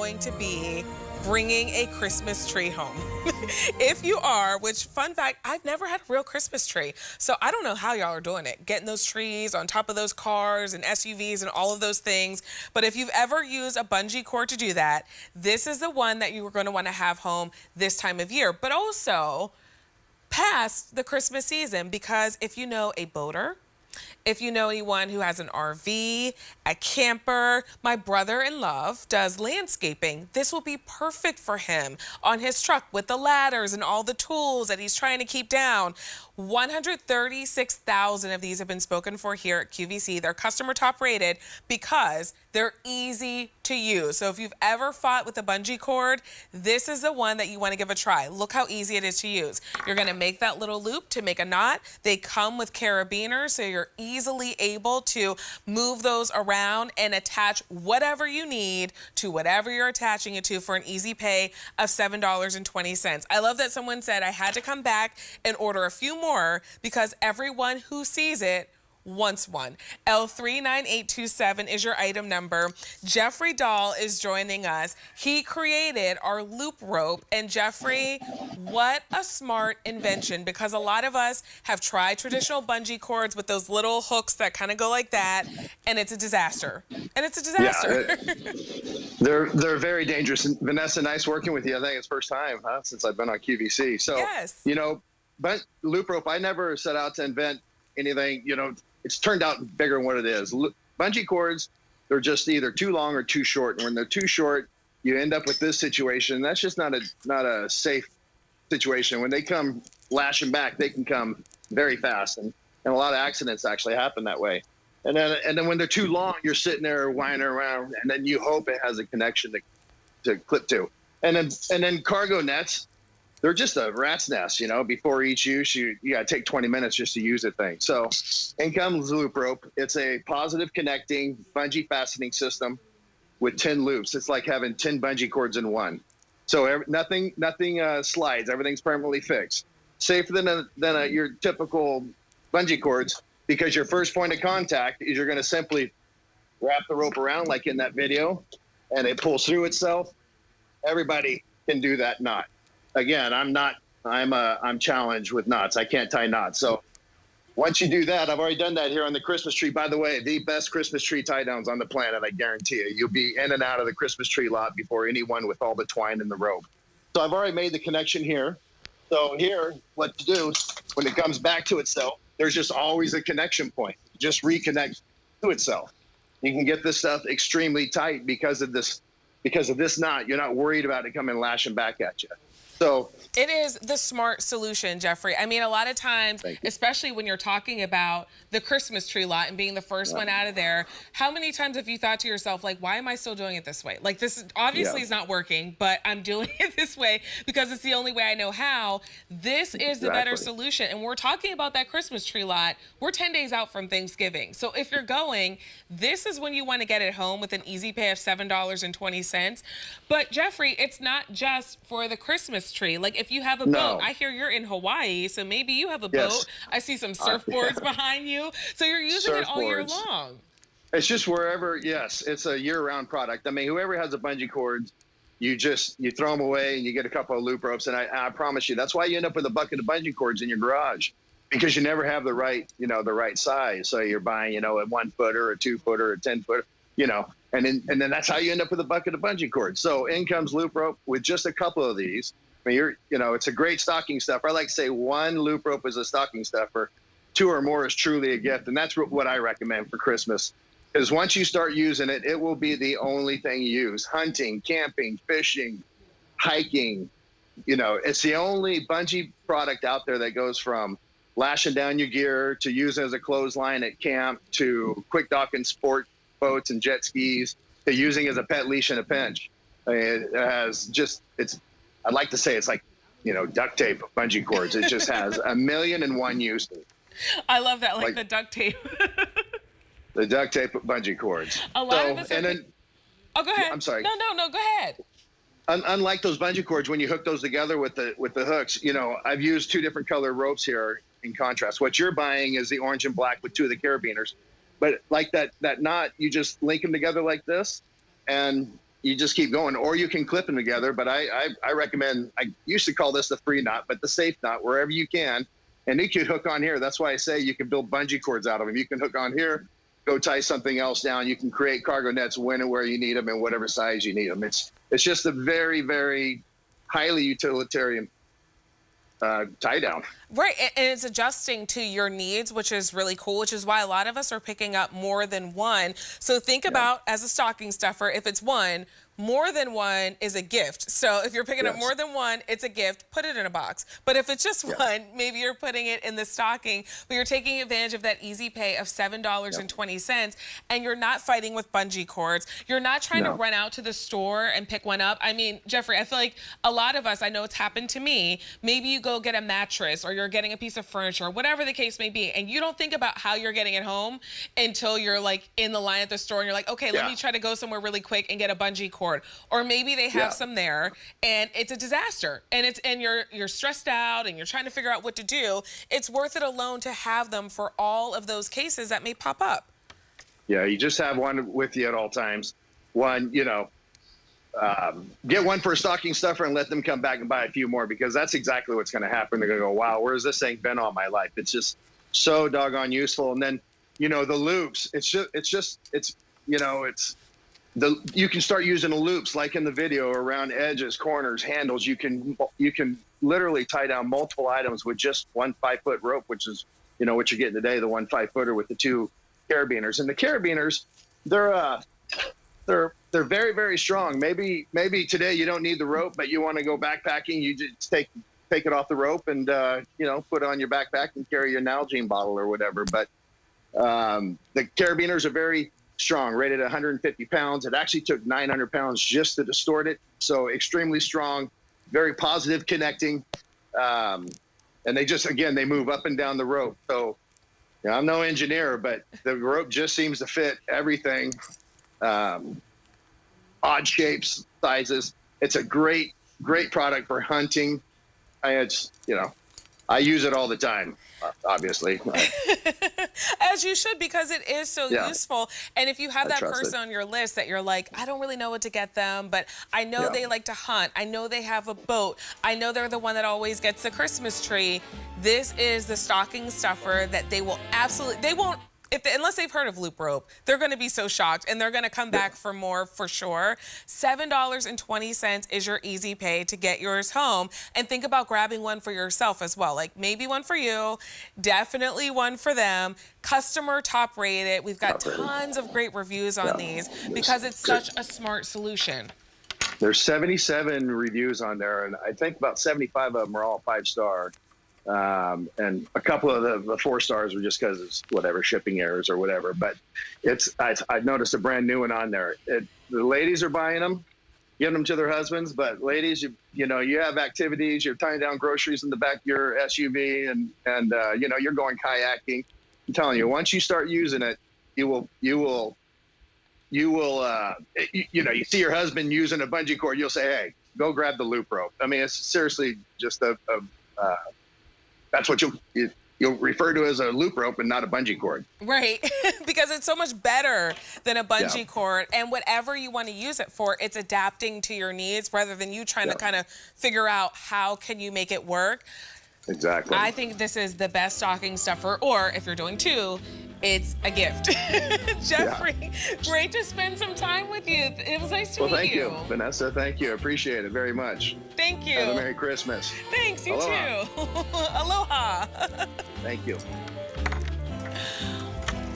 going to be bringing a Christmas tree home? If you are, which fun fact, I've never had a real Christmas tree. So I don't know how y'all are doing it, getting those trees on top of those cars and SUVs and all of those things. But if you've ever used a bungee cord to do that, this is the one that you are going to want to have home this time of year. But also past the Christmas season, because if you know a boater, if you know anyone who has an RV, a camper, my brother-in-law does landscaping. This will be perfect for him on his truck with the ladders and all the tools that he's trying to keep down. 136,000 of these have been spoken for here at QVC. They're customer top rated because they're easy to use. So if you've ever fought with a bungee cord, this is the one that you want to give a try. Look how easy it is to use. You're going to make that little loop to make a knot. They come with carabiners, so you're easily able to move those around and attach whatever you need to whatever you're attaching it to for an easy pay of $7.20. I love that someone said I had to come back and order a few more because everyone who sees it wants one. L39827 is your item number. Jeffrey Dahl is joining us. He created our LoopRope. And Jeffrey, what a smart invention, because a lot of us have tried traditional bungee cords with those little hooks that kind of go like that, and it's a disaster. And it's a disaster. Yeah, they're very dangerous. And Vanessa, nice working with you. I think it's first time since I've been on QVC. So, yes. you know, but LoopRope, I never set out to invent anything, you know. It's turned out bigger than what it is. Bungee cords, they're just either too long or too short. And when they're too short, you end up with this situation. That's just not a safe situation. When they come lashing back, they can come very fast. And a lot of accidents actually happen that way. And then when they're too long, you're sitting there whining around, and then you hope it has a connection to clip to. And then cargo nets, they're just a rat's nest, you know. Before each use, you got to take 20 minutes just to use the thing. So in comes LoopRope. It's a positive connecting bungee fastening system with 10 loops. It's like having 10 bungee cords in one. So nothing slides. Everything's permanently fixed. Safer than your typical bungee cords, because your first point of contact is you're going to simply wrap the rope around like in that video, and it pulls through itself. Everybody can do that knot. Again, I'm challenged with knots. I can't tie knots. So once you do that, I've already done that here on the Christmas tree. By the way, the best Christmas tree tie downs on the planet, I guarantee you. You'll be in and out of the Christmas tree lot before anyone with all the twine and the rope. So I've already made the connection here. So here, what to do when it comes back to itself, there's just always a connection point. Just reconnect to itself. You can get this stuff extremely tight because of this knot. You're not worried about it coming lashing back at you. So it is the smart solution, Jeffrey. I mean, a lot of times, especially when you're talking about the Christmas tree lot and being the first one out of there, how many times have you thought to yourself, like, why am I still doing it this way? Like, this obviously is not working, but I'm doing it this way because it's the only way I know how. This is the better solution. And we're talking about that Christmas tree lot. We're 10 days out from Thanksgiving. So if you're going, this is when you want to get it home with an easy pay of $7.20. But Jeffrey, it's not just for the Christmas tree. Like, if you have a boat, I hear you're in Hawaii, so maybe you have a boat. I see some surfboards behind you, so you're using it all year long. It's just wherever. Yes, it's a year-round product. I mean, whoever has a bungee cord, you throw them away and you get a couple of loop ropes, and I promise you, that's why you end up with a bucket of bungee cords in your garage, because you never have the right size. So you're buying a 1 footer, a 2 footer, a 10 footer, and then that's how you end up with a bucket of bungee cords. So in comes LoopRope with just a couple of these. I mean, it's a great stocking stuffer. I like to say 1 LoopRope is a stocking stuffer, 2 or more is truly a gift, and that's what I recommend for Christmas. Because once you start using it, it will be the only thing you use. Hunting, camping, fishing, hiking. It's the only bungee product out there that goes from lashing down your gear to using as a clothesline at camp to quick docking sport boats and jet skis to using as a pet leash in a pinch. I mean, I'd like to say it's like, duct tape bungee cords. It just has 1,000,001 uses. I love that, like the duct tape. The duct tape bungee cords. A lot of us oh, go ahead. I'm sorry. No, go ahead. Unlike those bungee cords, when you hook those together with the hooks, I've used 2 different color ropes here in contrast. What you're buying is the orange and black with 2 of the carabiners. But like that knot, you just link them together like this, and you just keep going, or you can clip them together. But I recommend, I used to call this the free knot, but the safe knot, wherever you can. And you could hook on here. That's why I say you can build bungee cords out of them. You can hook on here, go tie something else down. You can create cargo nets when and where you need them and whatever size you need them. It's just a very, very highly utilitarian tie down. Right, and it's adjusting to your needs, which is really cool, which is why a lot of us are picking up more than one. So think about, as a stocking stuffer, if it's one, more than one is a gift. So if you're picking up more than one, it's a gift, put it in a box. But if it's just one, maybe you're putting it in the stocking, but you're taking advantage of that easy pay of $7.20, and you're not fighting with bungee cords. You're not trying to run out to the store and pick one up. I mean, Jeffrey, I feel like a lot of us, I know it's happened to me, maybe you go get a mattress or you're getting a piece of furniture, whatever the case may be, and you don't think about how you're getting it home until you're like in the line at the store and you're like, okay, let me try to go somewhere really quick and get a bungee cord. Or maybe they have some there and it's a disaster, and you're stressed out and you're trying to figure out what to do. It's worth it alone to have them for all of those cases that may pop up. Yeah, you just have one with you at all times. One, you know, get one for a stocking stuffer and let them come back and buy a few more, because that's exactly what's going to happen. They're going to go, wow, where's this thing been all my life? It's just so doggone useful. And then, you know, the loops, you can start using the loops like in the video around edges, corners, handles. You can literally tie down multiple items with just one 5-foot rope, which is, you know, what you're getting today, the one 5-footer with the 2 carabiners. And the carabiners, they're very, very strong. Maybe today you don't need the rope, but you want to go backpacking. You just take it off the rope and you know, put it on your backpack and carry your Nalgene bottle or whatever. But the carabiners are very strong, rated at 150 pounds. It actually took 900 pounds just to distort it. So extremely strong, very positive connecting. And they move up and down the rope. So, you know, I'm no engineer, but the rope just seems to fit everything. Odd shapes, sizes. It's a great product for hunting. I use it all the time, obviously. As you should, because it is so useful. And if you have that person on your list that you're like, I don't really know what to get them, but I know they like to hunt. I know they have a boat. I know they're the one that always gets the Christmas tree. This is the stocking stuffer that they will unless they've heard of LoopRope, they're going to be so shocked, and they're going to come back for more for sure. $7.20 is your easy pay to get yours home. And think about grabbing one for yourself as well. Like maybe one for you, definitely one for them. Customer top rated. We've got tons of great reviews on these because it's such a smart solution. There's 77 reviews on there, and I think about 75 of them are all 5-star. And a couple of the 4 stars are just because it's whatever, shipping errors or whatever. But I've noticed a brand new one on there. The ladies are buying them, giving them to their husbands. But ladies, you have activities. You're tying down groceries in the back of your SUV, and you're going kayaking. I'm telling you, once you start using it, you see your husband using a bungee cord, you'll say, hey, go grab the LoopRope. I mean, it's seriously just that's what you'll refer to as a LoopRope and not a bungee cord. Right, because it's so much better than a bungee cord, and whatever you want to use it for, it's adapting to your needs rather than you trying to kind of figure out how can you make it work. Exactly. I think this is the best stocking stuffer, or if you're doing 2, it's a gift. Jeffrey, great to spend some time with you. It was nice to meet you. Well, thank you, Vanessa. Thank you. Appreciate it very much. Thank you. Have a Merry Christmas. Thanks, you Aloha. too. Aloha. Thank you.